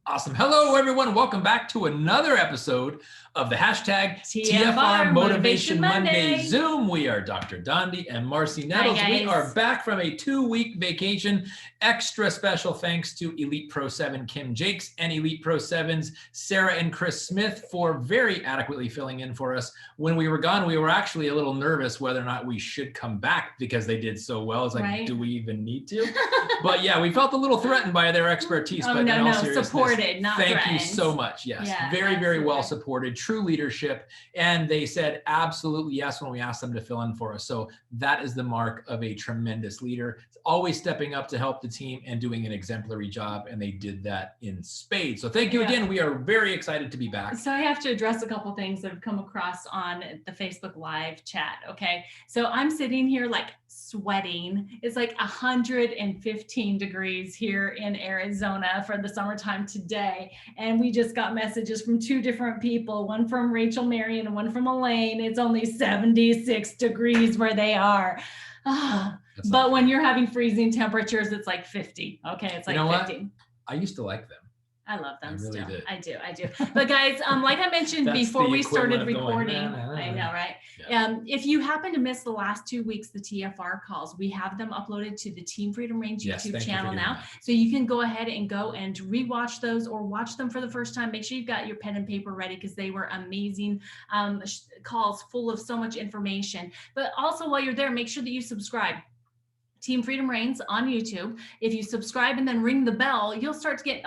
Awesome. Hello, everyone. Welcome back to another episode of the hashtag TFR Motivation Monday Zoom. We are Dr. Dondi and Marcy Nettles. We are back from a 2-week vacation. Extra special thanks to Elite Pro 7 Kim Jakes and Elite Pro 7's Sarah and Chris Smith for very adequately filling in for us. When we were gone, we were actually a little nervous whether or not we should come back because they did so well. It's like, do we even need to? But yeah, we felt a little threatened by their expertise. But in all seriousness, supported, not thank threatened. you so much. Yes, very well supported. True leadership. And they said absolutely yes when we asked them to fill in for us. So that is the mark of a tremendous leader. It's always stepping up to help the team and doing an exemplary job. And they did that in spades. So thank you again. We are very excited to be back. So I have to address a couple things that have come across on the Facebook Live chat. Okay. So I'm sitting here like sweating. It's like 115 degrees here in Arizona for the summertime today. And we just got messages from 2 different people, one from Rachel Marion and one from Elaine. It's only 76 degrees where they are. But when you're having freezing temperatures, it's like 50. Okay. It's like 50. What? I used to like them. I love them really still. Did. I do. But guys, like I mentioned before we started recording, I know, right? Yeah. If you happen to miss the last 2 weeks, the TFR calls, we have them uploaded to the Team Freedom Range YouTube channel now. So you can go ahead and rewatch those or watch them for the first time. Make sure you've got your pen and paper ready because they were amazing calls full of so much information. But also while you're there, make sure that you subscribe. Team Freedom Reigns on YouTube. If you subscribe and then ring the bell, you'll start to get,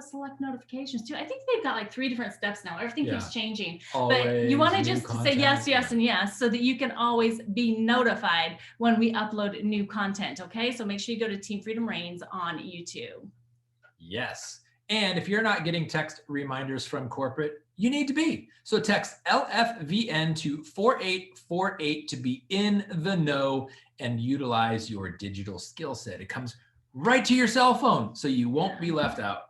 select notifications too. I think they've got like 3 different steps now. Everything keeps changing. Always but you want to just say yes, and yes, so that you can always be notified when we upload new content. Okay. So make sure you go to Team Freedom Reigns on YouTube. Yes. And if you're not getting text reminders from corporate, you need to be. So text LFVN to 4848 to be in the know and utilize your digital skill set. It comes right to your cell phone, so you won't be left out.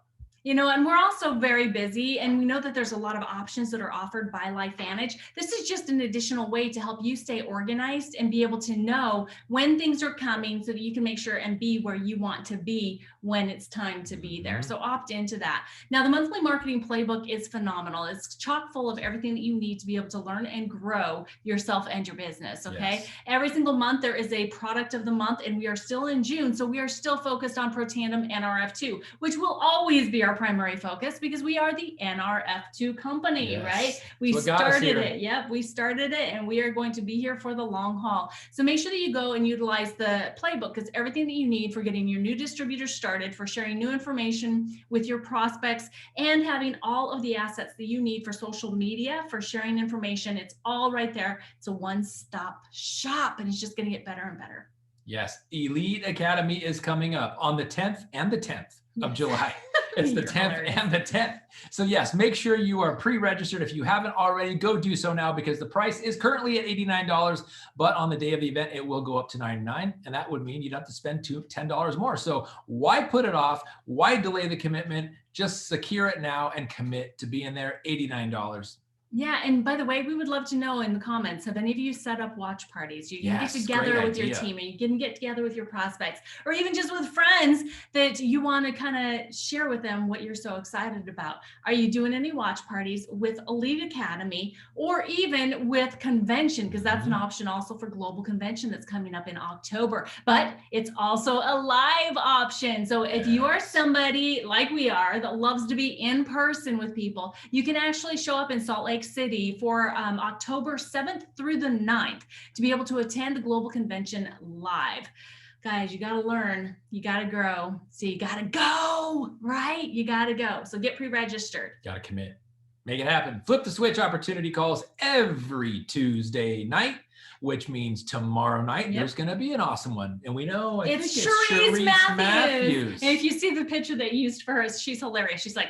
And we're also very busy, and we know that there's a lot of options that are offered by LifeVantage. This is just an additional way to help you stay organized and be able to know when things are coming so that you can make sure and be where you want to be when it's time to be there. So opt into that. Now, the monthly marketing playbook is phenomenal. It's chock full of everything that you need to be able to learn and grow yourself and your business. Okay. Yes. Every single month there is a product of the month, and we are still in June. So we are still focused on Pro Tandem NRF2, which will always be our primary focus because we are the NRF2 company, right? We started it. Yep. We started it, and we are going to be here for the long haul. So make sure that you go and utilize the playbook because everything that you need for getting your new distributors started, for sharing new information with your prospects, and having all of the assets that you need for social media, for sharing information, it's all right there. It's a one-stop shop, and it's just going to get better and better. Yes. Elite Academy is coming up on the 10th and the 10th of July. It's the 10th and the 10th. So yes, make sure you are pre-registered. If you haven't already, go do so now because the price is currently at $89, but on the day of the event, it will go up to $99. And that would mean you'd have to spend $10 more. So why put it off? Why delay the commitment? Just secure it now and commit to being there. $89. Yeah. And by the way, we would love to know in the comments, have any of you set up watch parties? You can get together with your team, or you can get together with your prospects, or even just with friends that you want to kind of share with them what you're so excited about. Are you doing any watch parties with Elite Academy or even with convention? Because that's an option also for global convention that's coming up in October, but it's also a live option. So if you are somebody like we are that loves to be in person with people, you can actually show up in Salt Lake City for October 7th through the 9th to be able to attend the global convention live. Guys, you got to learn, you got to grow. So you got to go, right? You got to go. So get pre-registered. Got to commit. Make it happen. Flip the Switch opportunity calls every Tuesday night, which means tomorrow night there's going to be an awesome one. And we know, I think it's Cherise Matthews. And if you see the picture they used for her, she's hilarious. She's like,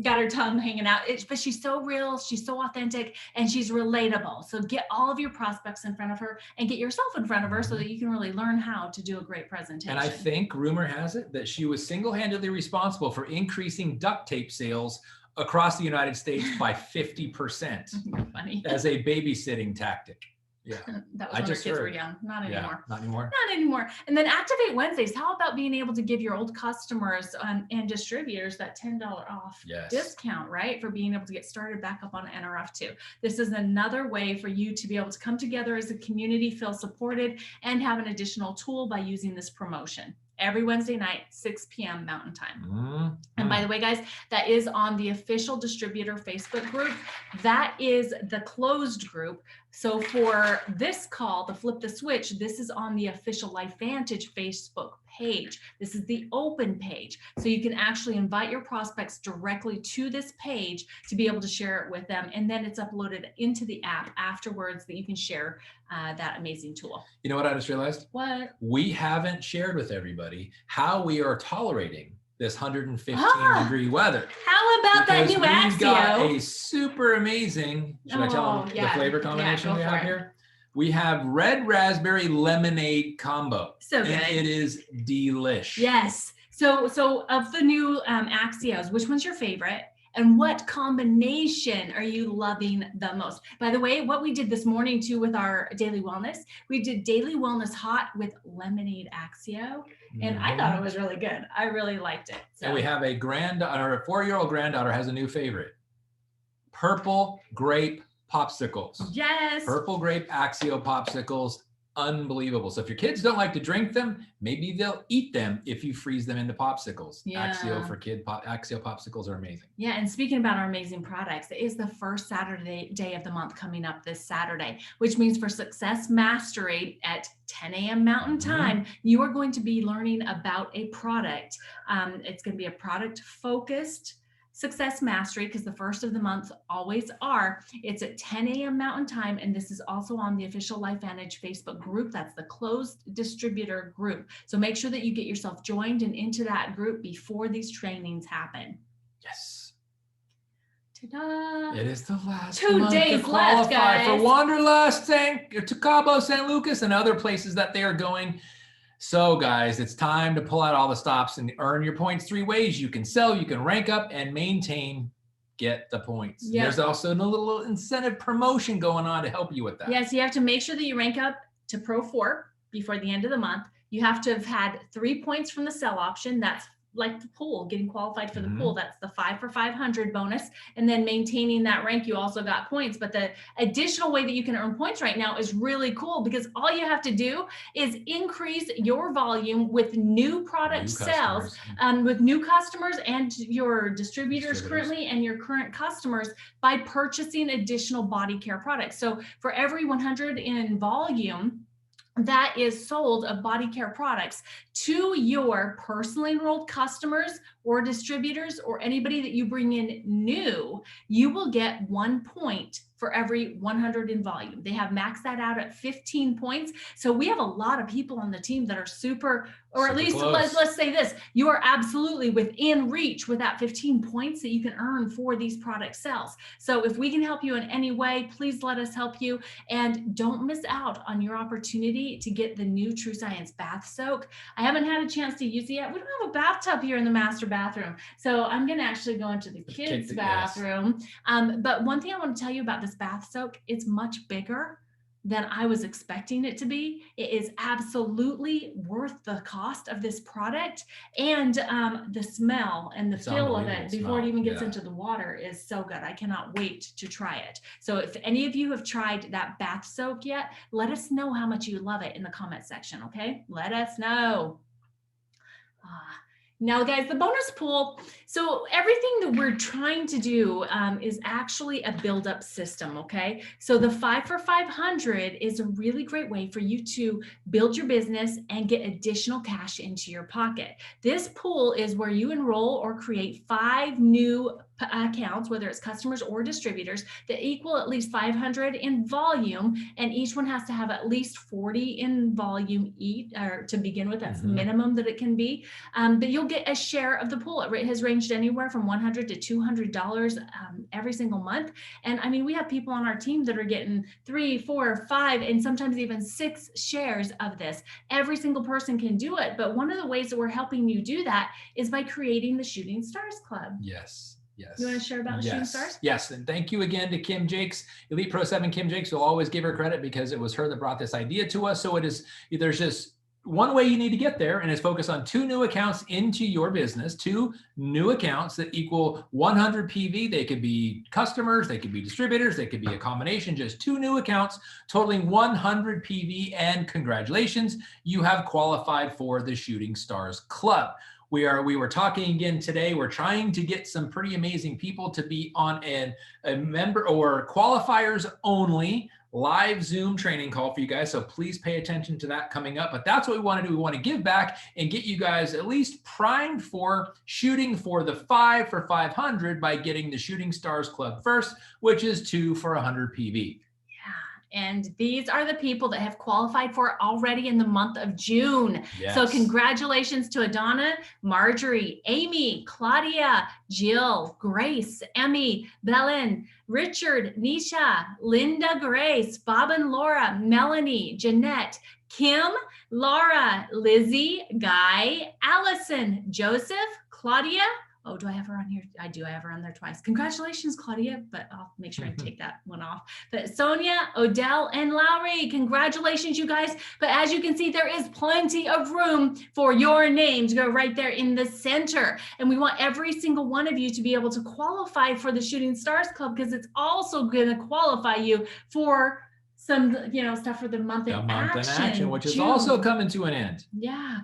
got her tongue hanging out. But she's so real, she's so authentic, and she's relatable. So get all of your prospects in front of her and get yourself in front of her so that you can really learn how to do a great presentation. And I think rumor has it that she was single-handedly responsible for increasing duct tape sales across the United States by 50% Funny. as a babysitting tactic. Yeah. That was when our kids were young. Not anymore. Not anymore. Not anymore. And then Activate Wednesdays. How about being able to give your old customers and distributors that $10 off discount, right? For being able to get started back up on NRF2. This is another way for you to be able to come together as a community, feel supported, and have an additional tool by using this promotion. Every Wednesday night, 6 p.m. Mountain Time. And by the way, guys, that is on the official distributor Facebook group. That is the closed group. So for this call, the Flip the Switch, this is on the official LifeVantage Facebook page. This is the open page. So you can actually invite your prospects directly to this page to be able to share it with them. And then it's uploaded into the app afterwards that you can share that amazing tool. You know what I just realized? What? We haven't shared with everybody how we are tolerating this 115-degree weather. How about that new Axio? We've got a super amazing, should I tell them the flavor combination we have here? We have red raspberry lemonade combo. So good. And it is delish. Yes. So of the new Axios, which one's your favorite? And what combination are you loving the most? By the way, what we did this morning too with our daily wellness, we did daily wellness hot with lemonade Axio. And I thought it was really good. I really liked it. So. And we have a 4-year-old granddaughter has a new favorite. Purple grape popsicles. Yes. Purple grape Axio popsicles. Unbelievable. So if your kids don't like to drink them, maybe they'll eat them if you freeze them into popsicles. Yeah. Axio for kid Axio popsicles are amazing. Yeah, and speaking about our amazing products, it is the first Saturday day of the month coming up this Saturday, which means for Success Mastery at 10 a.m. Mountain Time, you are going to be learning about a product. It's going to be a product focused Success Mastery, because the first of the month always are. It's at 10 a.m. Mountain Time, and this is also on the official LifeVantage Facebook group. That's the closed distributor group. So make sure that you get yourself joined and into that group before these trainings happen. Yes. Ta-da! It is the last 2 days to qualify left, guys. for Wanderlust, to Cabo San Lucas, and other places that they are going. So guys, it's time to pull out all the stops and earn your points 3 ways. You can sell, you can rank up, and maintain. Get the points. Yep. There's also a little incentive promotion going on to help you with that. Yes, you have to make sure that you rank up to Pro 4 before the end of the month. You have to have had 3 points from the sell option. That's like the pool, getting qualified for the pool. That's the 5 for 500 bonus. And then maintaining that rank, you also got points. But the additional way that you can earn points right now is really cool, because all you have to do is increase your volume with new product sales, with new customers and your distributors currently and your current customers by purchasing additional body care products. So for every 100 in volume that is sold of body care products to your personally enrolled customers or distributors or anybody that you bring in new, you will get 1 point for every 100 in volume. They have maxed that out at 15 points. So we have a lot of people on the team that are super, or at least let's say this, you are absolutely within reach with that 15 points that you can earn for these product sales. So if we can help you in any way, please let us help you, and don't miss out on your opportunity to get the new True Science Bath Soak. I haven't had a chance to use it yet. We don't have a bathtub here in the master bathroom. So I'm going to actually go into the kids' bathroom. But one thing I want to tell you about this bath soak, it's much bigger than I was expecting it to be. It is absolutely worth the cost of this product, and the smell and the feel of it before it even gets into the water is so good. I cannot wait to try it. So if any of you have tried that bath soak yet, let us know how much you love it in the comment section, okay? Let us know. Now, guys, the bonus pool. So everything that we're trying to do is actually a build-up system, okay? So the 5 for 500 is a really great way for you to build your business and get additional cash into your pocket. This pool is where you enroll or create 5 new accounts, whether it's customers or distributors, that equal at least 500 in volume, and each one has to have at least 40 in volume to begin with. That's the minimum that it can be. But you'll get a share of the pool. It has ranged anywhere from $100 to $200 every single month. And I mean, we have people on our team that are getting 3, 4, 5, and sometimes even 6 shares of this. Every single person can do it. But one of the ways that we're helping you do that is by creating the Shooting Stars Club. Yes. Yes. You want to share about the Shooting Stars? Yes. And thank you again to Kim Jakes, Elite Pro 7 Kim Jakes. We'll always give her credit because it was her that brought this idea to us. So there's just one way you need to get there, and it's focus on 2 new accounts into your business, 2 new accounts that equal 100 PV. They could be customers, they could be distributors, they could be a combination, just 2 new accounts totaling 100 PV. And congratulations, you have qualified for the Shooting Stars Club. We were talking again today. We're trying to get some pretty amazing people to be on a member or qualifiers only live Zoom training call for you guys. So please pay attention to that coming up. But that's what we want to do. We want to give back and get you guys at least primed for shooting for the 5 for 500 by getting the Shooting Stars Club first, which is 2 for 100 PV. And these are the people that have qualified for it already in the month of June. Yes. So congratulations to Adonna, Marjorie, Amy, Claudia, Jill, Grace, Emmy, Belen, Richard, Nisha, Linda Grace, Bob and Laura, Melanie, Jeanette, Kim, Laura, Lizzie, Guy, Allison, Joseph, Claudia. Oh, do I have her on here? I do. I have her on there twice. Congratulations, Claudia, but I'll make sure I take that one off. But Sonia, Odell, and Lowry, congratulations, you guys. But as you can see, there is plenty of room for your name to go right there in the center. And we want every single one of you to be able to qualify for the Shooting Stars Club, because it's also going to qualify you for some, stuff for the month in action, which is also coming to an end. Yeah.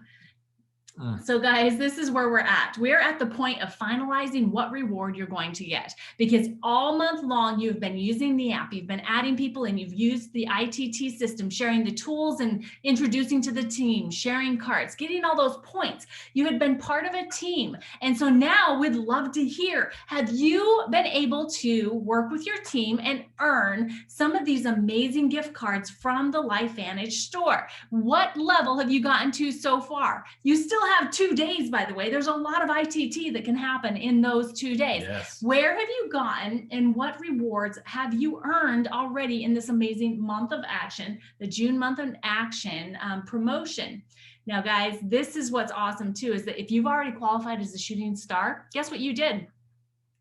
So guys, this is where we're at. We're at the point of finalizing what reward you're going to get, because all month long you've been using the app, you've been adding people in, you've used the ITT system, sharing the tools and introducing to the team, sharing cards, getting all those points. You had been part of a team. And so now we'd love to hear, have you been able to work with your team and earn some of these amazing gift cards from the LifeVantage store? What level have you gotten to so far? You still have 2 days, by the way. There's a lot of ITT that can happen in those 2 days. Yes. Where have you gotten and what rewards have you earned already in this amazing month of action, the June month of action promotion? Now, guys, this is what's awesome too, is that if you've already qualified as a Shooting Star, guess what you did?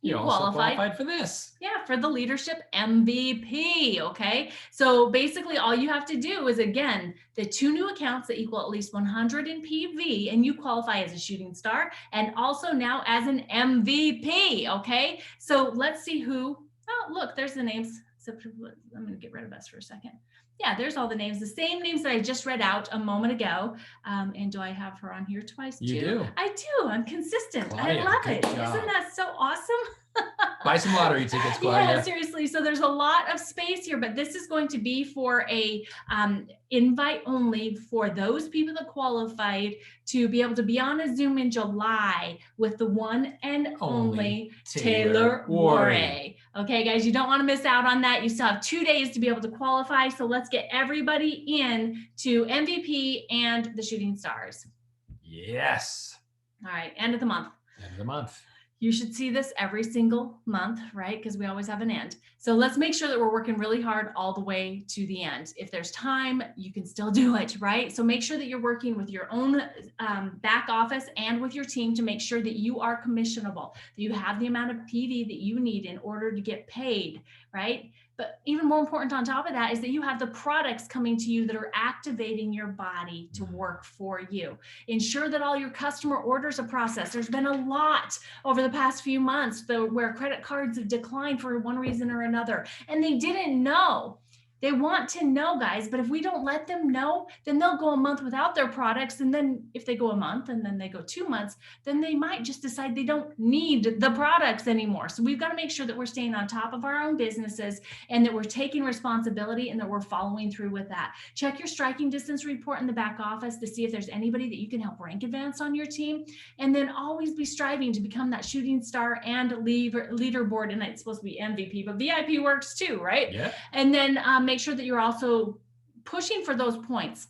You also qualified for this. Yeah, for the Leadership MVP, okay? So basically all you have to do is, again, the 2 new accounts that equal at least 100 in PV, and you qualify as a Shooting Star and also now as an MVP, okay? So let's see who, oh, look, there's the names. So I'm gonna get rid of us for a second. Yeah, there's all the names, the same names that I just read out a moment ago. And do I have her on here twice too? You do. I do. I'm consistent. Claudia, I love it. job. Isn't that so awesome? Buy some lottery tickets, Claudia. Yeah, seriously. So there's a lot of space here, but this is going to be for a invite only for those people that qualified to be able to be on a Zoom in July with the one and only Taylor Warray. Okay, guys, you don't want to miss out on that. You still have 2 days to be able to qualify. So let's get everybody in to MVP and the Shooting Stars. Yes. All right, end of the month. End of the month. You should see this every single month, right? Because we always have an end. So let's make sure that we're working really hard all the way to the end. If there's time, you can still do it, right? So make sure that you're working with your own back office and with your team to make sure that you are commissionable, that you have the amount of PV that you need in order to get paid, right? But even more important on top of that is that you have the products coming to you that are activating your body to work for you. Ensure that all your customer orders are processed. There's been a lot over the past few months where credit cards have declined for one reason or another, and they didn't know. They want to know, guys, but if we don't let them know, then they'll go a month without their products. And then if they go a month and then they go 2 months, then they might just decide they don't need the products anymore. So we've got to make sure that we're staying on top of our own businesses and that we're taking responsibility and that we're following through with that. Check your striking distance report in the back office to see if there's anybody that you can help rank advance on your team. And then always be striving to become that Shooting Star and leaderboard. And it's supposed to be MVP, but VIP works too, right? Yeah. And then make sure that you're also pushing for those points.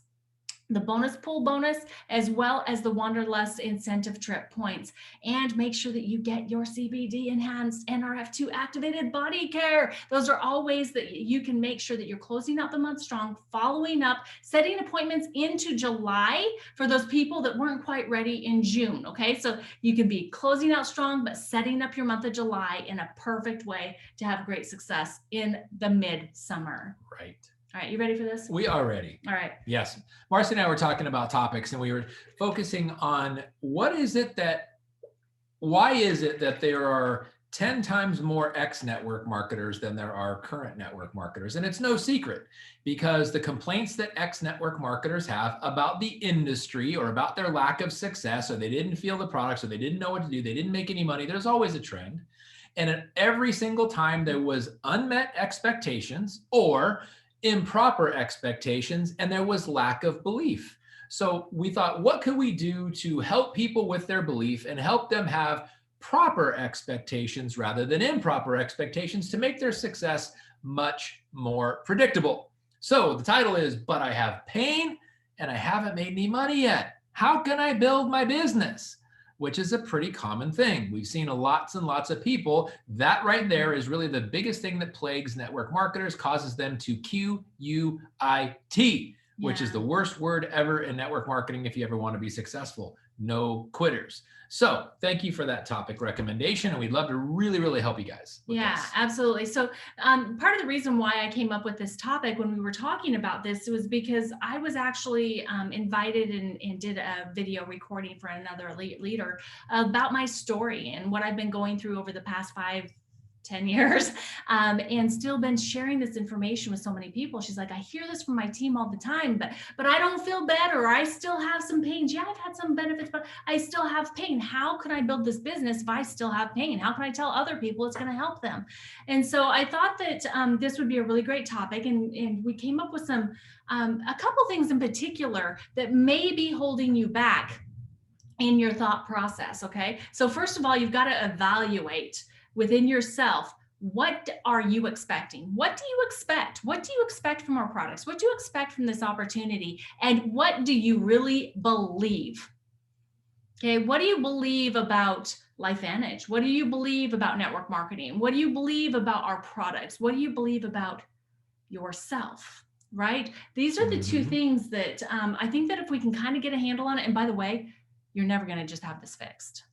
the bonus pool bonus, as well as the Wanderlust incentive trip points. And make sure that you get your CBD enhanced NRF2 activated body care. Those are all ways that you can make sure that you're closing out the month strong, following up, setting appointments into July for those people that weren't quite ready in June. Okay, so you can be closing out strong, but setting up your month of July in a perfect way to have great success in the midsummer. Right. All right, you ready for this? We are ready. All right. Yes. Marcy and I were talking about topics, and we were focusing on why is it that there are 10 times more ex-network marketers than there are current network marketers? And it's no secret, because the complaints that ex-network marketers have about the industry or about their lack of success, or they didn't feel the products, or they didn't know what to do, they didn't make any money, there's always a trend. And at every single time there was unmet expectations or improper expectations, and there was lack of belief. So we thought, what could we do to help people with their belief and help them have proper expectations rather than improper expectations to make their success much more predictable? So the title is, But I Have Pain and I Haven't Made Any Money Yet. How can I build my business? Which is a pretty common thing. We've seen lots and lots of people. That right there is really the biggest thing that plagues network marketers, causes them to QUIT, which is the worst word ever in network marketing if you ever want to be successful. No quitters. So thank you for that topic recommendation, and we'd love to really, really help you guys with this. Absolutely. So part of the reason why I came up with this topic when we were talking about this was because I was actually invited and did a video recording for another leader about my story and what I've been going through over the past 5-10 years, and still been sharing this information with so many people. She's like, I hear this from my team all the time, but I don't feel better. I still have some pain. Yeah, I've had some benefits, but I still have pain. How can I build this business if I still have pain? How can I tell other people it's going to help them? And so I thought that this would be a really great topic. And we came up with some, a couple things in particular that may be holding you back in your thought process. Okay. So first of all, you've got to evaluate within yourself, what are you expecting? What do you expect? What do you expect from our products? What do you expect from this opportunity? And what do you really believe? Okay, what do you believe about LifeVantage? What do you believe about network marketing? What do you believe about our products? What do you believe about yourself? Right? These are the two things that I think that if we can kind of get a handle on it, and by the way, you're never going to just have this fixed.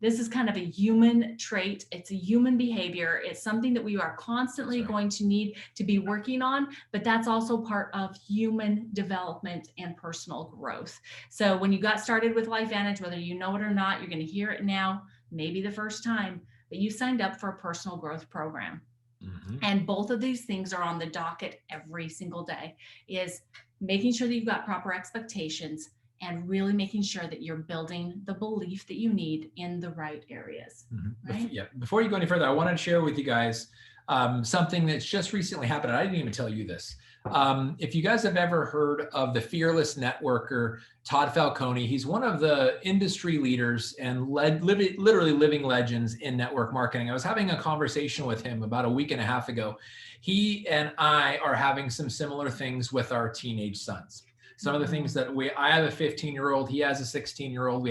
This is kind of a human trait. It's a human behavior. It's something that we are constantly going to need to be working on, but that's also part of human development and personal growth. So when you got started with LifeVantage, whether you know it or not, you're going to hear it now, maybe the first time, but you signed up for a personal growth program. And both of these things are on the docket every single day, is making sure that you've got proper expectations and really making sure that you're building the belief that you need in the right areas. Right? Yeah. Before you go any further, I wanted to share with you guys something that's just recently happened. I didn't even tell you this. If you guys have ever heard of the fearless networker, Todd Falcone, he's one of the industry leaders and literally living legends in network marketing. I was having a conversation with him about a week and a half ago. He and I are having some similar things with our teenage sons. Some of the things that I have a 15-year-old, he has a 16-year-old.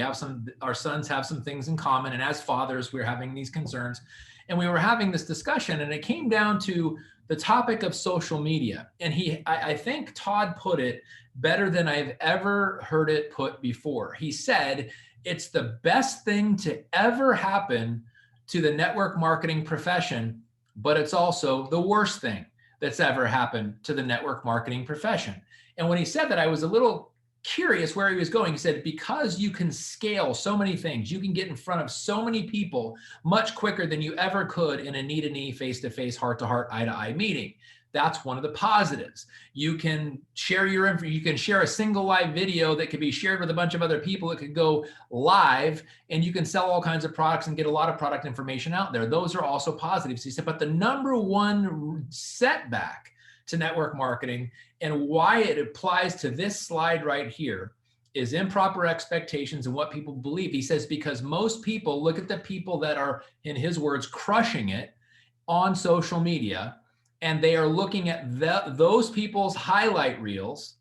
Our sons have some things in common. And as fathers, we're having these concerns. And we were having this discussion, and it came down to the topic of social media. And I think Todd put it better than I've ever heard it put before. He said, it's the best thing to ever happen to the network marketing profession, but it's also the worst thing that's ever happened to the network marketing profession. And when he said that, I was a little curious where he was going. He said, because you can scale so many things, you can get in front of so many people much quicker than you ever could in a knee-to-knee, face-to-face, heart-to-heart, eye-to-eye meeting. That's one of the positives. You can share you can share a single live video that could be shared with a bunch of other people. It could go live, and you can sell all kinds of products and get a lot of product information out there. Those are also positives. He said, but the number one setback to network marketing and why it applies to this slide right here is improper expectations and what people believe. He says, because most people look at the people that are, in his words, crushing it on social media, and they are looking at those people's highlight reels,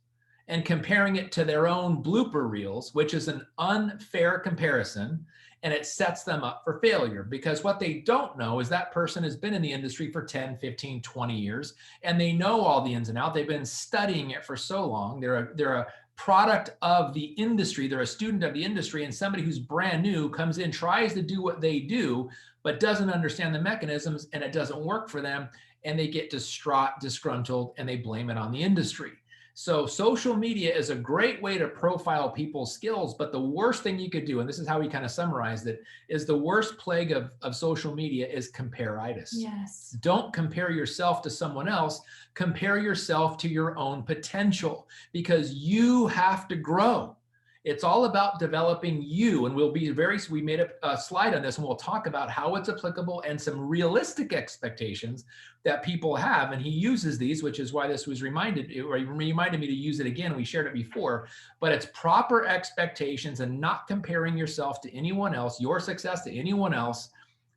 and comparing it to their own blooper reels, which is an unfair comparison, and it sets them up for failure, because what they don't know is that person has been in the industry for 10, 15, 20 years, and they know all the ins and outs. They've been studying it for so long. They're a product of the industry. They're a student of the industry, and somebody who's brand new comes in, tries to do what they do, but doesn't understand the mechanisms, and it doesn't work for them, and they get distraught, disgruntled, and they blame it on the industry. So social media is a great way to profile people's skills, but the worst thing you could do, and this is how we kind of summarized it, is the worst plague of social media is compare-itis. Yes. Don't compare yourself to someone else. Compare yourself to your own potential, because you have to grow. It's all about developing you. And we made a slide on this, and we'll talk about how it's applicable and some realistic expectations that people have. And he uses these, which is why this was reminded me to use it again. We shared it before, but it's proper expectations and not comparing yourself to anyone else, your success to anyone else,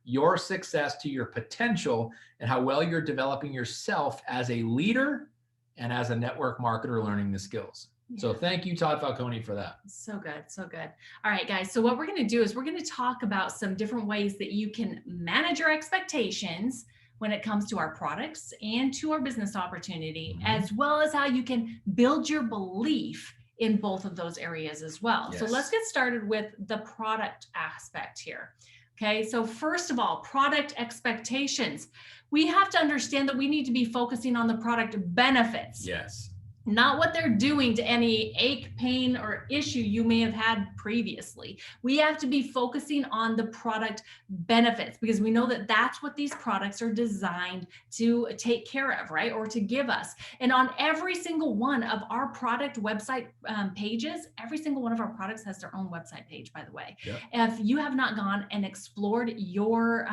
your success to your potential, and how well you're developing yourself as a leader and as a network marketer learning the skills. Yeah. So thank you, Todd Falcone, for that. So good. So good. All right, guys. So what we're going to do is we're going to talk about some different ways that you can manage your expectations when it comes to our products and to our business opportunity, as well as how you can build your belief in both of those areas as well. Yes. So let's get started with the product aspect here. Okay, so first of all, product expectations. We have to understand that we need to be focusing on the product benefits. Yes. Not what they're doing to any ache, pain, or issue you may have had previously. We have to be focusing on the product benefits, because we know that that's what these products are designed to take care of, right? Or to give us. And on every single one of our product website pages, every single one of our products has their own website page, by the way. Yep. If you have not gone and explored your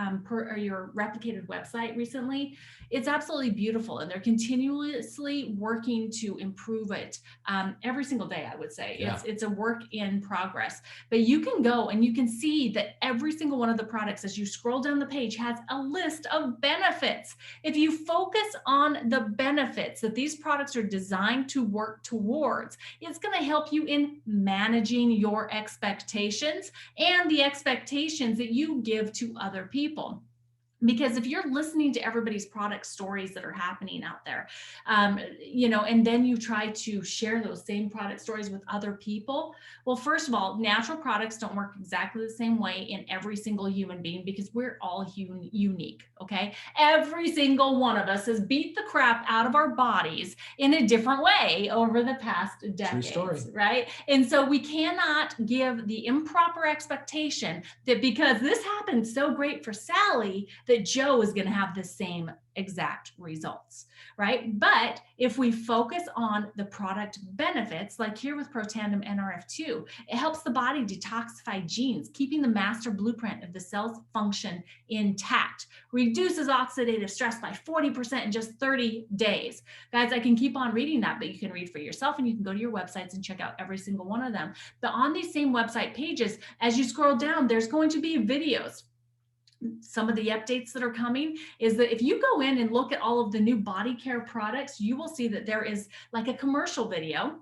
replicated website recently, it's absolutely beautiful. And they're continuously working to improve it every single day, I would say. Yeah. It's a work in progress. But you can go and you can see that every single one of the products, as you scroll down the page, has a list of benefits. If you focus on the benefits that these products are designed to work towards, it's going to help you in managing your expectations and the expectations that you give to other people. Because if you're listening to everybody's product stories that are happening out there, and then you try to share those same product stories with other people, well, first of all, natural products don't work exactly the same way in every single human being, because we're all unique, okay? Every single one of us has beat the crap out of our bodies in a different way over the past decades. True story. Right? And so we cannot give the improper expectation that because this happened so great for Sally, that Joe is going to have the same exact results, right? But if we focus on the product benefits, like here with Protandim NRF2, it helps the body detoxify genes, keeping the master blueprint of the cell's function intact, reduces oxidative stress by 40% in just 30 days. Guys, I can keep on reading that, but you can read for yourself, and you can go to your websites and check out every single one of them. But on these same website pages, as you scroll down, there's going to be videos. Some of the updates that are coming is that if you go in and look at all of the new body care products, you will see that there is like a commercial video,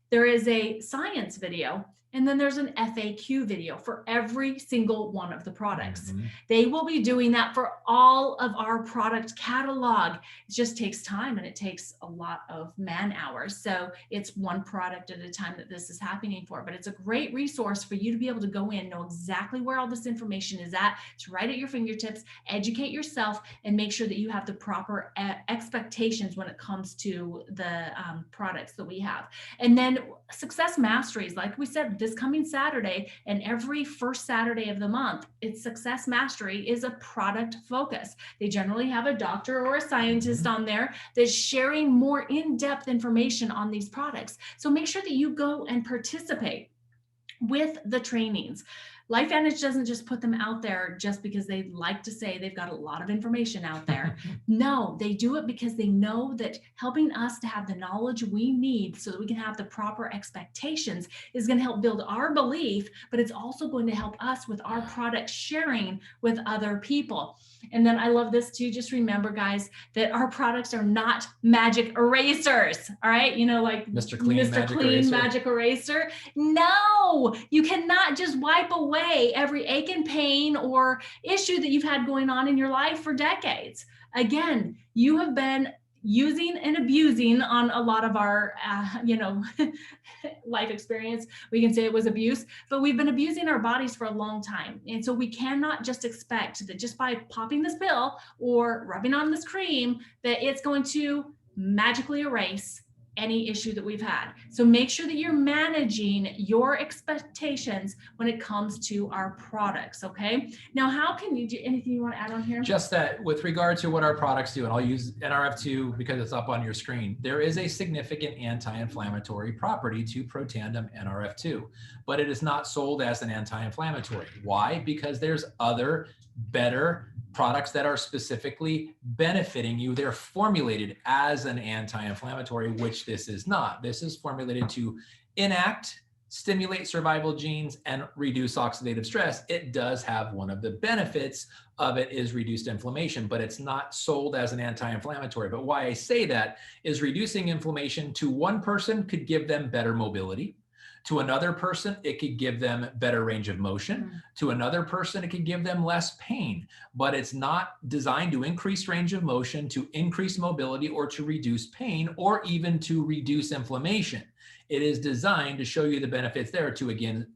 there is a science video, and then there's an FAQ video for every single one of the products. Mm-hmm. They will be doing that for all of our product catalog. It just takes time, and it takes a lot of man hours. So it's one product at a time that this is happening for, but it's a great resource for you to be able to go in, know exactly where all this information is at. It's right at your fingertips, educate yourself, and make sure that you have the proper expectations when it comes to the products that we have. And then success masteries, like we said, this coming Saturday and every first Saturday of the month, it's Success Mastery is a product focus. They generally have a doctor or a scientist on there that's sharing more in-depth information on these products. So make sure that you go and participate with the trainings. LifeVantage doesn't just put them out there just because they like to say they've got a lot of information out there. No, they do it because they know that helping us to have the knowledge we need so that we can have the proper expectations is going to help build our belief, but it's also going to help us with our product sharing with other people. And then I love this too. Just remember, guys, that our products are not magic erasers. All right. You know, like Mr. Clean, Magic Eraser. No, you cannot just wipe away every ache and pain or issue that you've had going on in your life for decades. Again, you have been using and abusing on a lot of our, life experience. We can say it was abuse, but we've been abusing our bodies for a long time. And so we cannot just expect that just by popping this pill or rubbing on this cream, that it's going to magically erase any issue that we've had. So make sure that you're managing your expectations when it comes to our products, okay? Now, how can you do anything you want to add on here? Just that with regard to what our products do, and I'll use NRF2 because it's up on your screen, there is a significant anti-inflammatory property to Protandim NRF2, but it is not sold as an anti-inflammatory. Why? Because there's other better products that are specifically benefiting you. They're formulated as an anti-inflammatory, which this is not. This is formulated to enact, stimulate survival genes, and reduce oxidative stress. It does have one of the benefits of it is reduced inflammation, but it's not sold as an anti-inflammatory. But why I say that is reducing inflammation to one person could give them better mobility. To another person, it could give them better range of motion. To another person, it could give them less pain, but it's not designed to increase range of motion, to increase mobility, or to reduce pain, or even to reduce inflammation. It is designed to show you the benefits there to, again,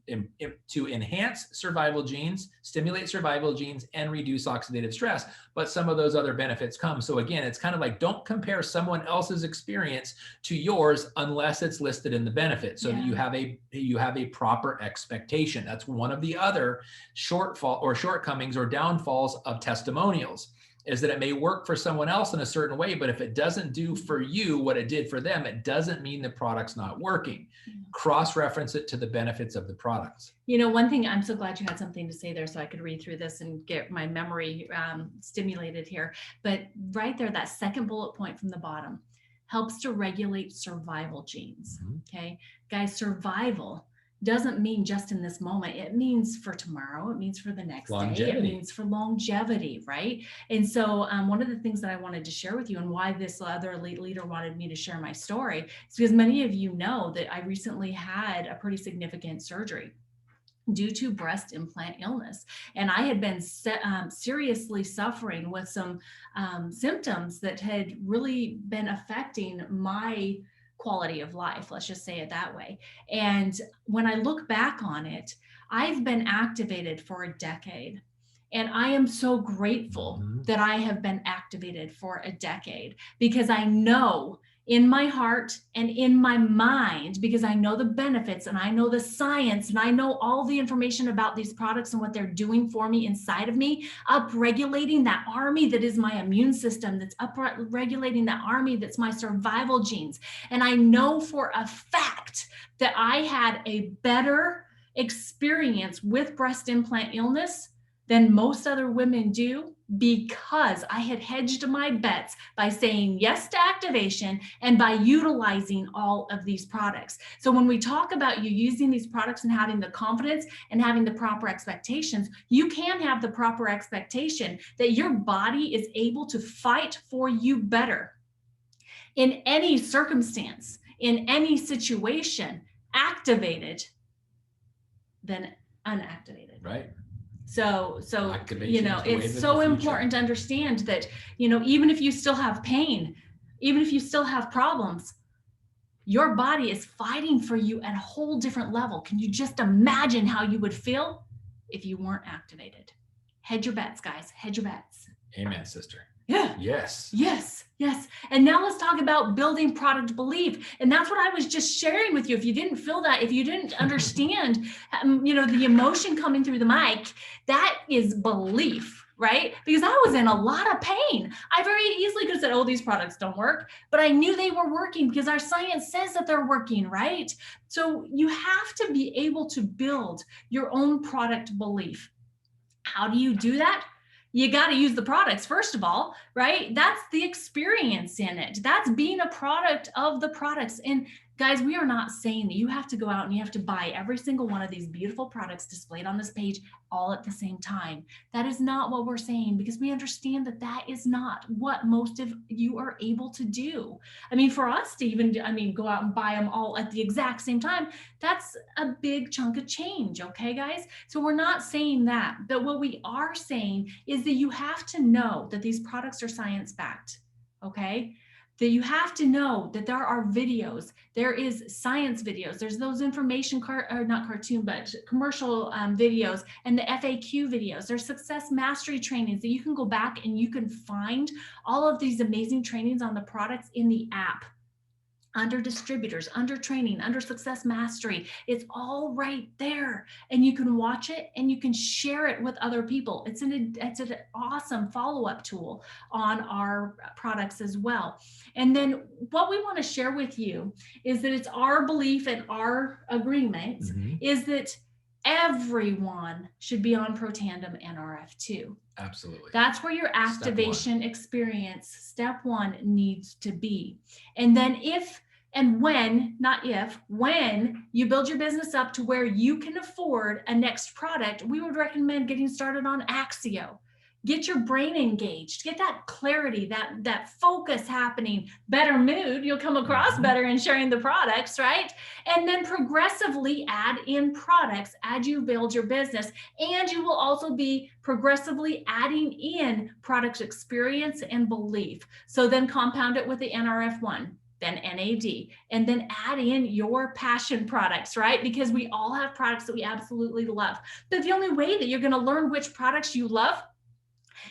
to enhance survival genes, stimulate survival genes, and reduce oxidative stress. But some of those other benefits come. So again, it's kind of like, don't compare someone else's experience to yours unless it's listed in the benefit, so that you have a proper expectation. That's one of the other shortcomings or downfalls of testimonials, is that it may work for someone else in a certain way, but if it doesn't do for you what it did for them, it doesn't mean the product's not working. Cross-reference it to the benefits of the products. You know, one thing, I'm so glad you had something to say there so I could read through this and get my memory stimulated here. But right there, that second bullet point from the bottom helps to regulate survival genes. Okay, guys, survival doesn't mean just in this moment. It means for tomorrow. It means for the next day. It means for longevity, right? And so one of the things that I wanted to share with you, and why this other elite leader wanted me to share my story, is because many of you know that I recently had a pretty significant surgery due to breast implant illness. And I had been seriously suffering with some symptoms that had really been affecting my quality of life, let's just say it that way. And when I look back on it, I've been activated for a decade. And I am so grateful that I have been activated for a decade, because I know in my heart and in my mind, because I know the benefits and I know the science and I know all the information about these products and what they're doing for me inside of me, upregulating that army that is my immune system, that's upregulating that army that's my survival genes. And I know for a fact that I had a better experience with breast implant illness than most other women do, because I had hedged my bets by saying yes to activation and by utilizing all of these products. So when we talk about you using these products and having the confidence and having the proper expectations, you can have the proper expectation that your body is able to fight for you better in any circumstance, in any situation, activated than unactivated. Right. So you know, it's so important to understand that, you know, even if you still have pain, even if you still have problems, your body is fighting for you at a whole different level. Can you just imagine how you would feel if you weren't activated? Hedge your bets, guys. Hedge your bets. Amen, sister. Yeah. Yes. Yes. Yes. And now let's talk about building product belief. And that's what I was just sharing with you. If you didn't feel that, if you didn't understand, you know, the emotion coming through the mic, that is belief right? Because I was in a lot of pain. I very easily could have said, oh, these products don't work, but I knew they were working because our science says that they're working, right? So you have to be able to build your own product belief. How do you do that? You got to use the products, first of all, right? That's the experience in it. That's being a product of the products. And guys, we are not saying that you have to go out and you have to buy every single one of these beautiful products displayed on this page all at the same time. That is not what we're saying, because we understand that that is not what most of you are able to do. I mean, for us to even, go out and buy them all at the exact same time, that's a big chunk of change. Okay, guys? So we're not saying that, but what we are saying is that you have to know that these products are science-backed. Okay? That you have to know that there are videos, there is science videos, there's those information not cartoon, but commercial videos, and the FAQ videos. There's success mastery trainings that you can go back and you can find all of these amazing trainings on the products in the app. Under distributors, under training, under success mastery. It's all right there, and you can watch it and you can share it with other people. It's an awesome follow-up tool on our products as well. And then what we want to share with you is that it's our belief and our agreement is that everyone should be on Protandim NRF2. Absolutely. That's where your activation experience, step one, needs to be. And then when you build your business up to where you can afford a next product, we would recommend getting started on Axio. Get your brain engaged, get that clarity, that focus happening, better mood. You'll come across better in sharing the products, right? And then progressively add in products as you build your business. And you will also be progressively adding in product experience and belief. So then compound it with the NRF1. Then NAD, and then add in your passion products, right? Because we all have products that we absolutely love. But the only way that you're going to learn which products you love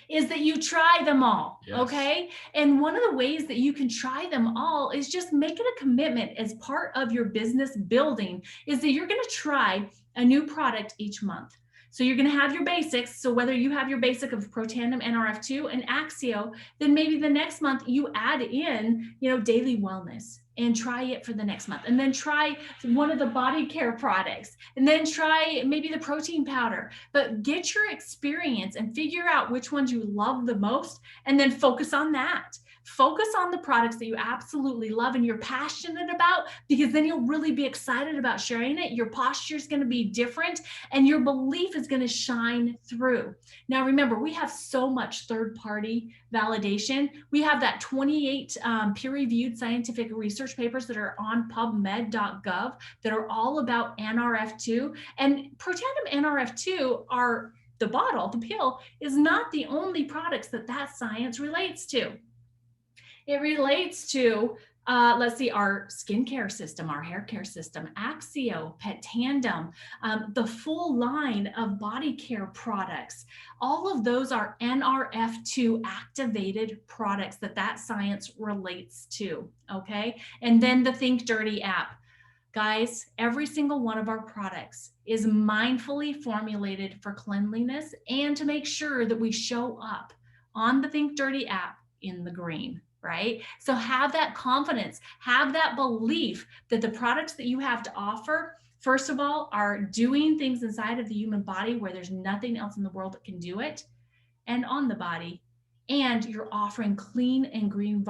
is that you try them all, okay? And one of the ways that you can try them all is just make it a commitment as part of your business building, is that you're going to try a new product each month. So you're going to have your basics. So whether you have your basic of Protandim NRF2 and Axio, then maybe the next month you add in, daily wellness and try it for the next month. And then try one of the body care products, and then try maybe the protein powder. But get your experience and figure out which ones you love the most, and then focus on that. Focus on the products that you absolutely love and you're passionate about, because then you'll really be excited about sharing it. Your posture is going to be different and your belief is going to shine through. Now, remember, we have so much third-party validation. We have that 28 peer-reviewed scientific research papers that are on PubMed.gov that are all about NRF2. And Protandim NRF2 are the bottle, the pill, is not the only products that science relates to. It relates to, our skincare system, our hair care system, Axio, Protandim, the full line of body care products. All of those are NRF2 activated products that science relates to, okay? And then the Think Dirty app. Guys, every single one of our products is mindfully formulated for cleanliness and to make sure that we show up on the Think Dirty app in the green. Right? So have that confidence, have that belief that the products that you have to offer, first of all, are doing things inside of the human body where there's nothing else in the world that can do it, and on the body. And you're offering clean and green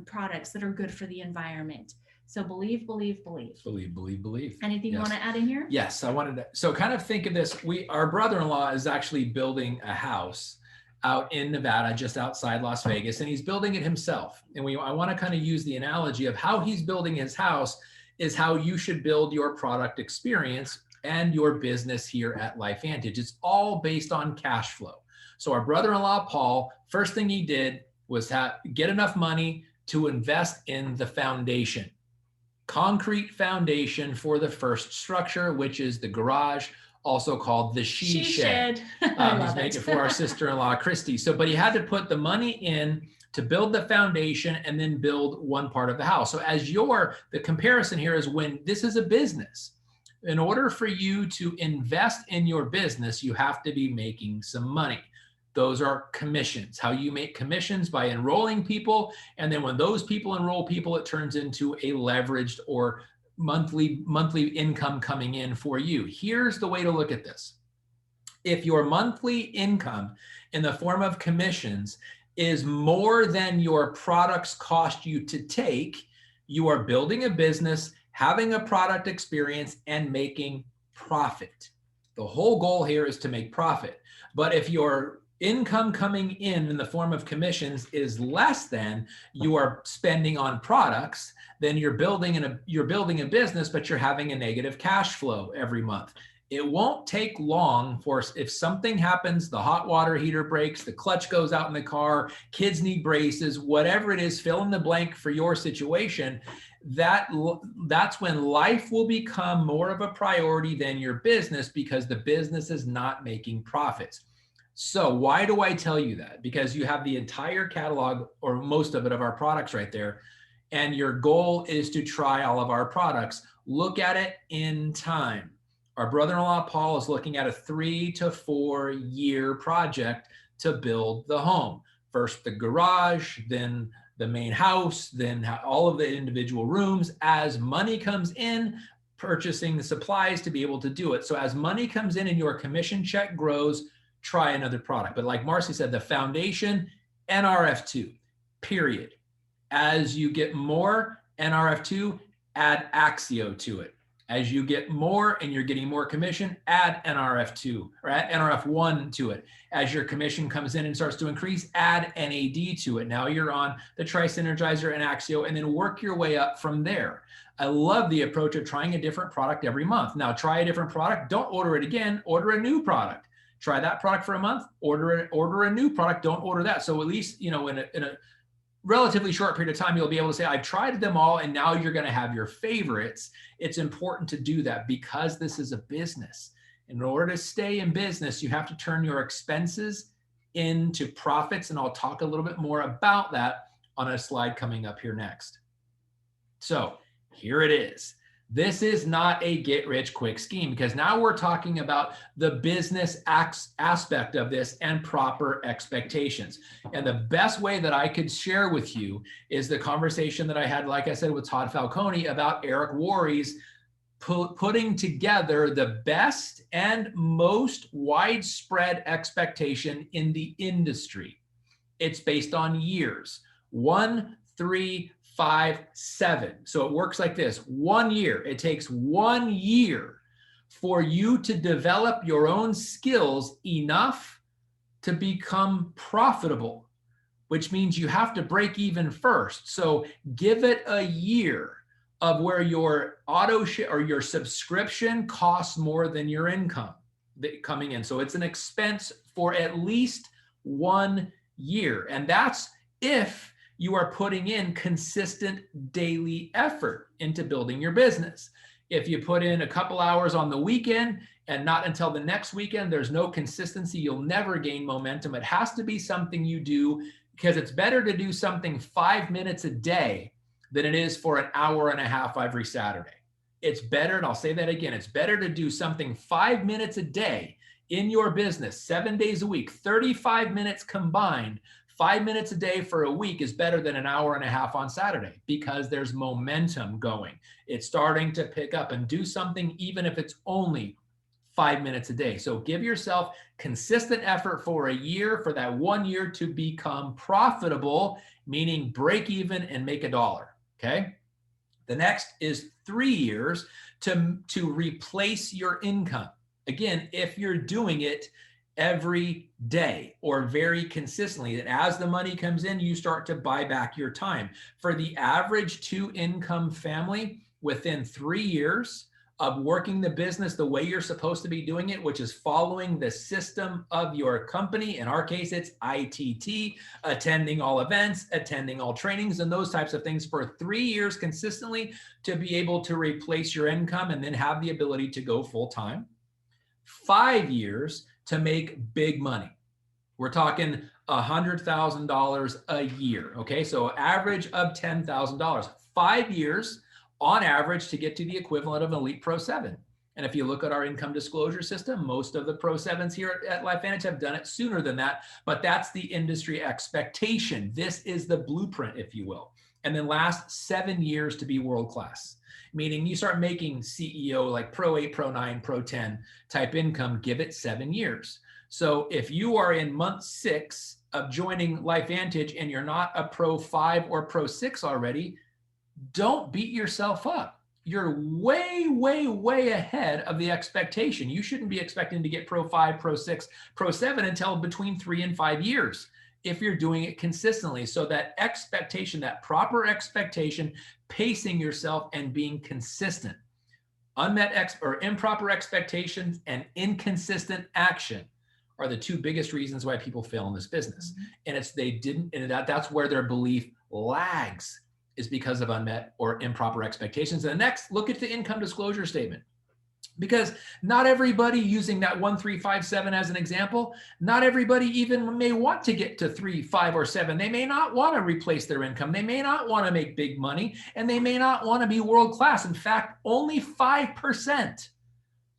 products that are good for the environment. So believe, believe, believe. Believe, believe, believe. Anything you want to add in here? Yes, I wanted to. So kind of think of this. Our brother-in-law is actually building a house out in Nevada, just outside Las Vegas, and he's building it himself. And I want to kind of use the analogy of how he's building his house is how you should build your product experience and your business here at LifeVantage. It's all based on cash flow. So our brother-in-law, Paul, first thing he did was get enough money to invest in the foundation, concrete foundation for the first structure, which is the garage, also called the she shed. He's making it for our sister-in-law, Christy. But he had to put the money in to build the foundation and then build one part of the house. So the comparison here is when this is a business, in order for you to invest in your business, you have to be making some money. Those are commissions, how you make commissions by enrolling people. And then when those people enroll people, it turns into a leveraged or monthly income coming in for you. Here's the way to look at this. If your monthly income in the form of commissions is more than your products cost you to take, you are building a business, having a product experience, and making profit. The whole goal here is to make profit. But if your income coming in the form of commissions is less than you are spending on products, then you're building a business, but you're having a negative cash flow every month. It won't take long for, if something happens, the hot water heater breaks, the clutch goes out in the car, kids need braces, whatever it is, fill in the blank for your situation, that's when life will become more of a priority than your business, because the business is not making profits. So why do I tell you that? Because you have the entire catalog, or most of it, of our products right there, and your goal is to try all of our products. Look at it in time. Our brother-in-law, Paul, is looking at a 3 to 4 year project to build the home. First the garage, then the main house, then all of the individual rooms. As money comes in, purchasing the supplies to be able to do it. So as money comes in and your commission check grows, try another product. But like Marcy said, the foundation, NRF2, period. As you get more NRF2, add Axio to it. As you get more and you're getting more commission, add NRF2 or add NRF1 to it. As your commission comes in and starts to increase, add NAD to it. Now you're on the Tri-Synergizer and Axio, and then work your way up from there. I love the approach of trying a different product every month. Now try a different product. Don't order it again. Order a new product. Try that product for a month. Order a new product. Don't order that. So at least, in a relatively short period of time, you'll be able to say, I've tried them all, and now you're going to have your favorites. It's important to do that because this is a business. In order to stay in business, you have to turn your expenses into profits, and I'll talk a little bit more about that on a slide coming up here next. So here it is. This is not a get-rich-quick scheme, because now we're talking about the business aspect of this and proper expectations. And the best way that I could share with you is the conversation that I had, like I said, with Todd Falcone about Eric Worre's putting together the best and most widespread expectation in the industry. It's based on years, 1, 3, 5, 7. So it works like this. 1 year. It takes 1 year for you to develop your own skills enough to become profitable, which means you have to break even first. So give it a year of where your auto share or your subscription costs more than your income coming in. So it's an expense for at least 1 year. And that's if you are putting in consistent daily effort into building your business. If you put in a couple hours on the weekend and not until the next weekend, there's no consistency, you'll never gain momentum. It has to be something you do, because it's better to do something 5 minutes a day than it is for an hour and a half every Saturday. It's better, and I'll say that again, it's better to do something 5 minutes a day in your business, 7 days a week, 35 minutes combined. 5 minutes a day for a week is better than an hour and a half on Saturday, because there's momentum going. It's starting to pick up, and do something even if it's only 5 minutes a day. So give yourself consistent effort for a year, for that 1 year to become profitable, meaning break even and make $1. Okay. The next is 3 years to replace your income. Again, if you're doing it every day or very consistently, that as the money comes in, you start to buy back your time. For the average 2-income family, within 3 years of working the business the way you're supposed to be doing it, which is following the system of your company, in our case, it's ITT, attending all events, attending all trainings, and those types of things for 3 years consistently, to be able to replace your income and then have the ability to go full time. 5 years to make big money. We're talking $100,000 a year. Okay, so average of $10,000. 5 years on average to get to the equivalent of an Elite Pro 7. And if you look at our income disclosure system, most of the Pro 7s here at LifeVantage have done it sooner than that, but that's the industry expectation. This is the blueprint, if you will. And then last 7 years to be world-class, meaning you start making CEO like Pro 8, Pro 9, Pro 10 type income, give it 7 years. So if you are in month 6 of joining LifeVantage and you're not a Pro 5 or Pro 6 already, don't beat yourself up. You're way, way, way ahead of the expectation. You shouldn't be expecting to get Pro 5, Pro 6, Pro 7 until between 3 and 5 years if you're doing it consistently. So that expectation, that proper expectation, pacing yourself and being consistent. Unmet or improper expectations and inconsistent action are the 2 biggest reasons why people fail in this business. And that's where their belief lags, is because of unmet or improper expectations. And next, look at the income disclosure statement. Because not everybody, using that 1, 3, 5, 7 as an example, not everybody even may want to get to 3, 5, or 7. They may not want to replace their income. They may not want to make big money, and they may not want to be world-class. In fact, only 5%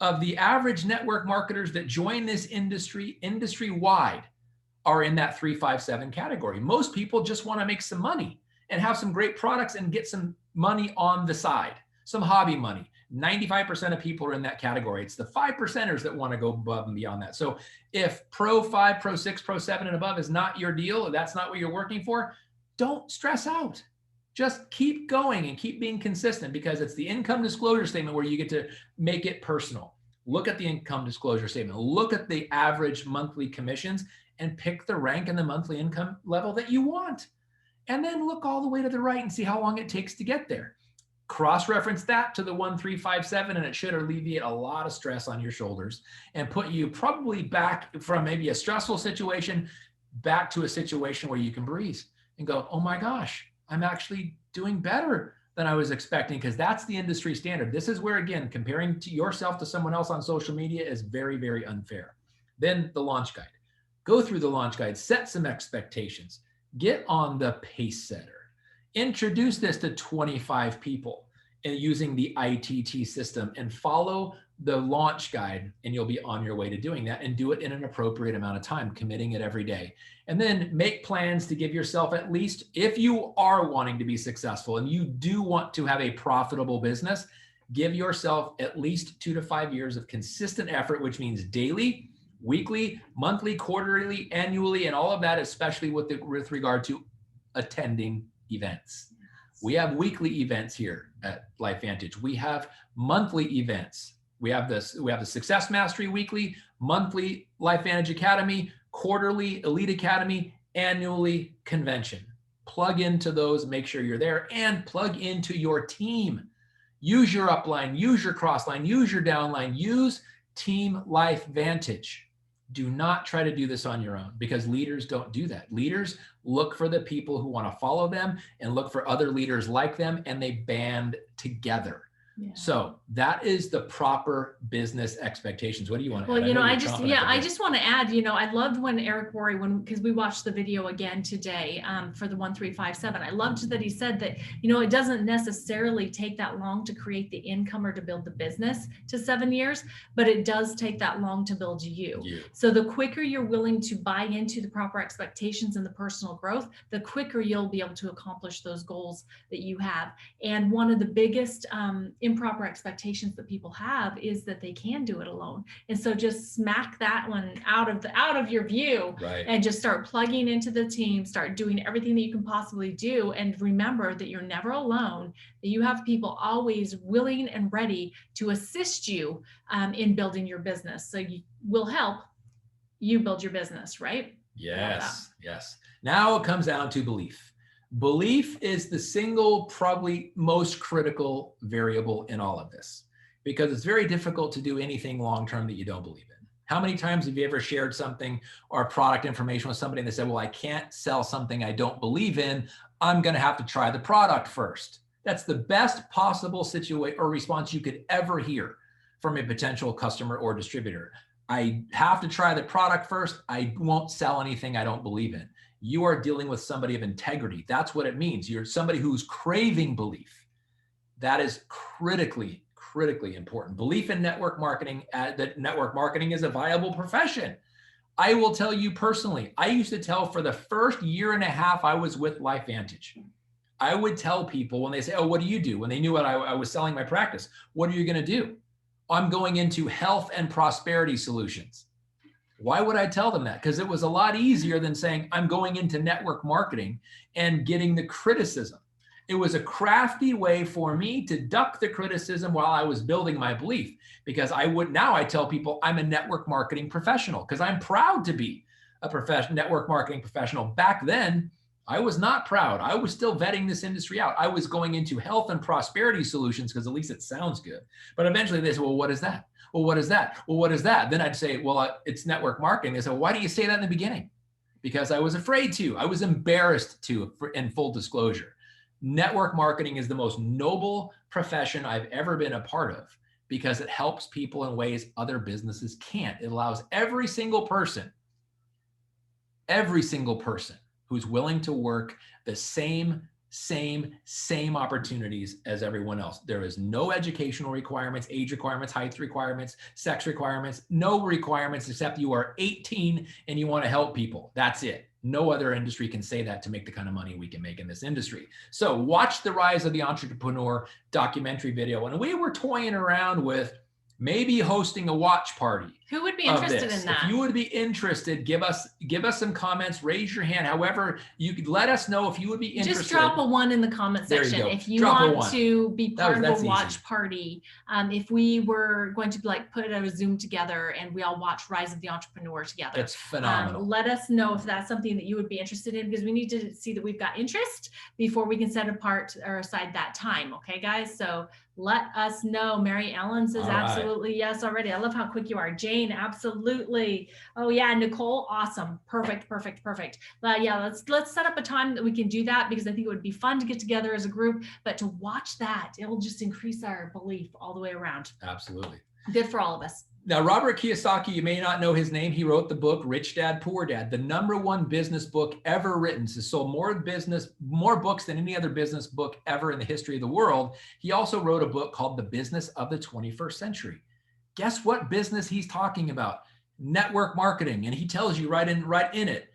of the average network marketers that join this industry-wide are in that 3, 5, 7 category. Most people just want to make some money and have some great products and get some money on the side, some hobby money. 95% of people are in that category. It's the 5%ers that want to go above and beyond that. So if Pro 5, Pro 6, Pro 7 and above is not your deal, or that's not what you're working for, don't stress out. Just keep going and keep being consistent, because it's the income disclosure statement where you get to make it personal. Look at the income disclosure statement. Look at the average monthly commissions and pick the rank and the monthly income level that you want. And then look all the way to the right and see how long it takes to get there. Cross-reference that to the 1, 3, 5, 7, and it should alleviate a lot of stress on your shoulders and put you probably back from maybe a stressful situation back to a situation where you can breathe and go, oh my gosh, I'm actually doing better than I was expecting, because that's the industry standard. This is where, again, comparing to yourself to someone else on social media is very, very unfair. Then the launch guide. Go through the launch guide, set some expectations. Get on the pace setter. Introduce this to 25 people and using the ITT system, and follow the launch guide, and you'll be on your way to doing that, and do it in an appropriate amount of time, committing it every day. And then make plans to give yourself, at least, if you are wanting to be successful and you do want to have a profitable business, give yourself at least 2 to 5 years of consistent effort, which means daily, weekly, monthly, quarterly, annually, and all of that, especially with regard to attending events. We have weekly events here at LifeVantage. We have monthly events. We have the Success Mastery Weekly, monthly LifeVantage Academy, quarterly Elite Academy, annually convention. Plug into those, make sure you're there, and plug into your team. Use your upline, use your crossline, use your downline, use Team LifeVantage. Do not try to do this on your own, because leaders don't do that. Leaders look for the people who want to follow them and look for other leaders like them, and they band together. Yeah. So that is the proper business expectations. What do you want to add? Well, I just want to add, I loved when Eric Worre, because we watched the video again today for the 1, 3, 5, 7. I loved that he said that, it doesn't necessarily take that long to create the income or to build the business to 7 years, but it does take that long to build you. So the quicker you're willing to buy into the proper expectations and the personal growth, the quicker you'll be able to accomplish those goals that you have. And one of the biggest improper expectations that people have is that they can do it alone. And so just smack that one out of your view, right, and just start plugging into the team, start doing everything that you can possibly do. And remember that you're never alone, that you have people always willing and ready to assist you in building your business. So you will help you build your business, right? Yes, yes. Now it comes down to belief. Belief is the single, probably most critical variable in all of this, because it's very difficult to do anything long-term that you don't believe in. How many times have you ever shared something or product information with somebody and they said, well, I can't sell something I don't believe in. I'm going to have to try the product first. That's the best possible situation or response you could ever hear from a potential customer or distributor. I have to try the product first. I won't sell anything I don't believe in. You are dealing with somebody of integrity. That's what it means. You're somebody who's craving belief. That is critically critically important. Belief in network marketing, that network marketing is a viable profession. I will tell you personally, I used to tell for the first year and a half I was with LifeVantage, I would tell people when they say, oh, what do you do? When they knew what I was selling my practice, what are you going to do? I'm going into health and prosperity solutions. Why would I tell them that? Because it was a lot easier than saying I'm going into network marketing and getting the criticism. It was a crafty way for me to duck the criticism while I was building my belief, because now I tell people I'm a network marketing professional because I'm proud to be a network marketing professional. Back then, I was not proud. I was still vetting this industry out. I was going into health and prosperity solutions because at least it sounds good. But eventually they said, well, what is that? Well, what is that? Well, what is that? Then I'd say, well, it's network marketing. They said, why do you say that in the beginning? Because I was afraid to. I was embarrassed to, in full disclosure. Network marketing is the most noble profession I've ever been a part of because it helps people in ways other businesses can't. It allows every single person who's willing to work the same opportunities as everyone else. There is no educational requirements, age requirements, height requirements, sex requirements, no requirements except you are 18 and you want to help people. That's it. No other industry can say that to make the kind of money we can make in this industry. So watch the Rise of the Entrepreneur documentary video. And we were toying around with maybe hosting a watch party. Who would be interested in that? If you would be interested, give us some comments, raise your hand. However, you could let us know if you would be interested. Just drop a 1 in the comment section if you want to be part of a watch party. If we were going to put a Zoom together and we all watch Rise of the Entrepreneur together. That's phenomenal. Let us know if that's something that you would be interested in, because we need to see that we've got interest before we can set apart or aside that time. Okay, guys? So let us know. Mary Ellen says absolutely yes already. I love how quick you are. Jane, absolutely. Oh yeah, Nicole, awesome. Perfect. Yeah, let's set up a time that we can do that, because I think it would be fun to get together as a group, but to watch that, it'll just increase our belief all the way around. Absolutely. Good for all of us. Now, Robert Kiyosaki, you may not know his name. He wrote the book, Rich Dad, Poor Dad, the #1 business book ever written. He sold more books than any other business book ever in the history of the world. He also wrote a book called The Business of the 21st Century. Guess what business he's talking about? Network marketing. And he tells you right in it,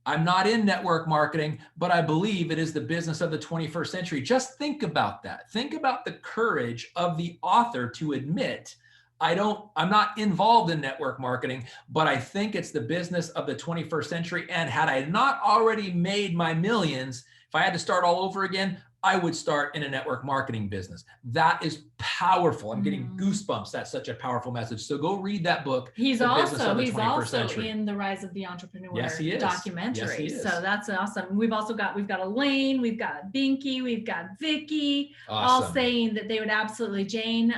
I'm not in network marketing, but I believe it is the business of the 21st century. Just think about that. Think about the courage of the author to admit, I'm not involved in network marketing, but I think it's the business of the 21st century. And had I not already made my millions, if I had to start all over again, I would start in a network marketing business. That is powerful. I'm getting goosebumps. That's such a powerful message. So go read that book. He's also in the Rise of the Entrepreneur documentary. Yes, he is. So that's awesome. We've got Elaine, we've got Binky, we've got Vicky, awesome. All saying that they would absolutely, Jane,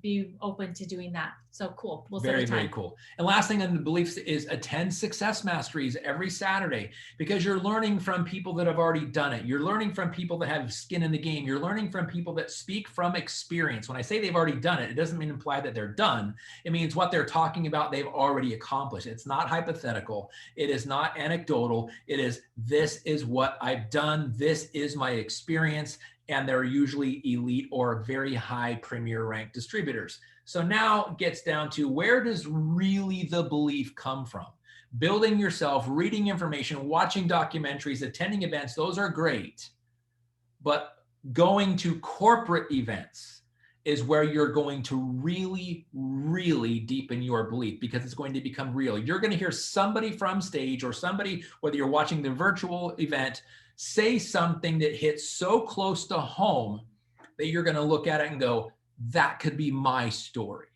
be open to doing that. So cool. We'll set a time. Very cool. And last thing on the beliefs is attend Success Masteries every Saturday, because you're learning from people that have already done it. You're learning from people that have skin in the game. You're learning from people that speak from experience. When I say they've already done it, it doesn't imply that they're done. It means what they're talking about, they've already accomplished. It's not hypothetical. It is not anecdotal. It is, this is what I've done. This is my experience. And they're usually elite or very high premier ranked distributors. So now it gets down to, where does really the belief come from? Building yourself, reading information, watching documentaries, attending events, those are great. But going to corporate events is where you're going to really, really deepen your belief, because it's going to become real. You're going to hear somebody from stage, or somebody, whether you're watching the virtual event, say something that hits so close to home that you're going to look at it and go, that could be my story.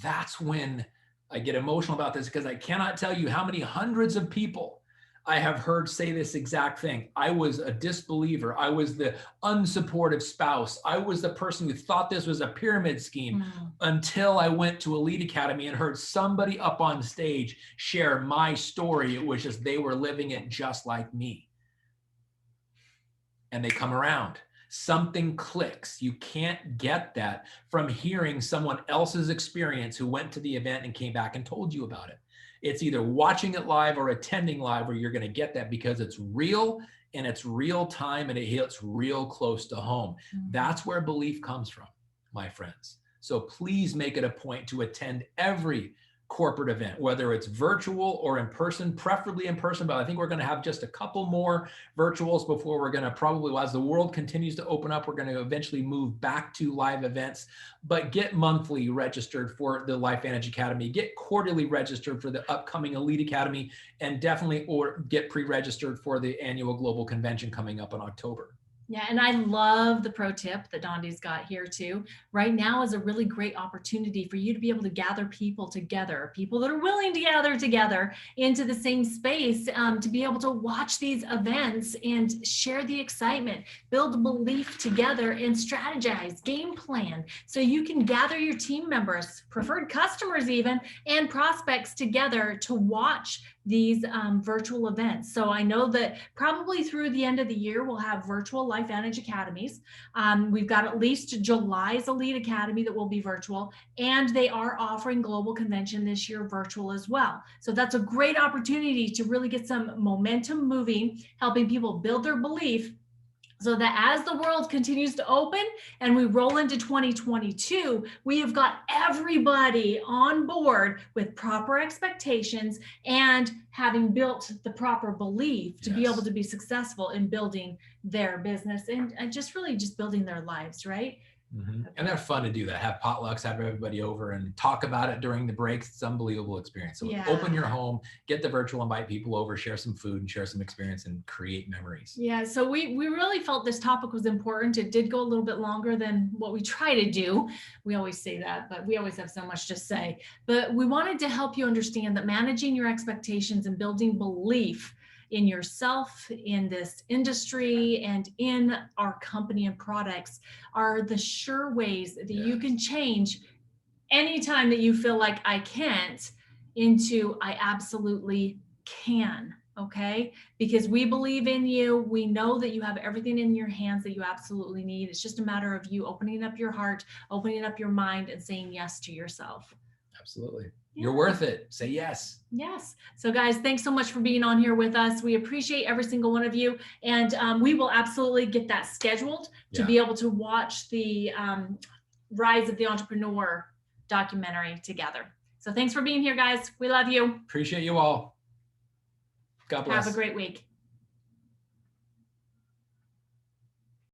That's when I get emotional about this, because I cannot tell you how many hundreds of people I have heard say this exact thing. I was a disbeliever. I was the unsupportive spouse. I was the person who thought this was a pyramid scheme until I went to Elite Academy and heard somebody up on stage share my story. It was just, they were living it just like me. And they come around. Something clicks. You can't get that from hearing someone else's experience who went to the event and came back and told you about it. It's either watching it live or attending live where you're going to get that, because it's real and it's real time and it hits real close to home. That's where belief comes from, my friends. So please make it a point to attend every corporate event, whether it's virtual or in person, preferably in person, but I think we're going to have just a couple more virtuals before we're going to probably, as the world continues to open up, we're going to eventually move back to live events. But get monthly registered for the LifeVantage Academy, get quarterly registered for the upcoming Elite Academy, and definitely get pre-registered for the annual global convention coming up in October. Yeah, and I love the pro tip that Dondi's got here too. Right now is a really great opportunity for you to be able to gather people together, people that are willing to gather together into the same space, to be able to watch these events and share the excitement, build belief together, and strategize, game plan, so you can gather your team members, preferred customers even, and prospects together to watch these virtual events. So I know that probably through the end of the year, we'll have virtual LifeVantage Academies. We've got at least July's Elite Academy that will be virtual, and they are offering Global Convention this year virtual as well. So that's a great opportunity to really get some momentum moving, helping people build their belief, so that as the world continues to open and we roll into 2022, we have got everybody on board with proper expectations and having built the proper belief to be able to be successful in building their business and just really just building their lives, right? Mm-hmm. And they're fun to do that. Have potlucks, have everybody over and talk about it during the breaks. It's an unbelievable experience. So open your home, get the virtual, invite people over, share some food and share some experience and create memories. Yeah, so we really felt this topic was important. It did go a little bit longer than what we try to do. We always say that, but we always have so much to say. But we wanted to help you understand that managing your expectations and building belief in yourself, in this industry, and in our company and products are the sure ways that you can change anytime that you feel like I can't into I absolutely can. Okay, because we believe in you. We know that you have everything in your hands that you absolutely need. It's just a matter of you opening up your heart, opening up your mind, and saying yes to yourself. Absolutely. You're worth it. Say yes. Yes. So guys, thanks so much for being on here with us. We appreciate every single one of you. And we will absolutely get that scheduled to be able to watch the Rise of the Entrepreneur documentary together. So thanks for being here, guys. We love you. Appreciate you all. God bless. Have a great week.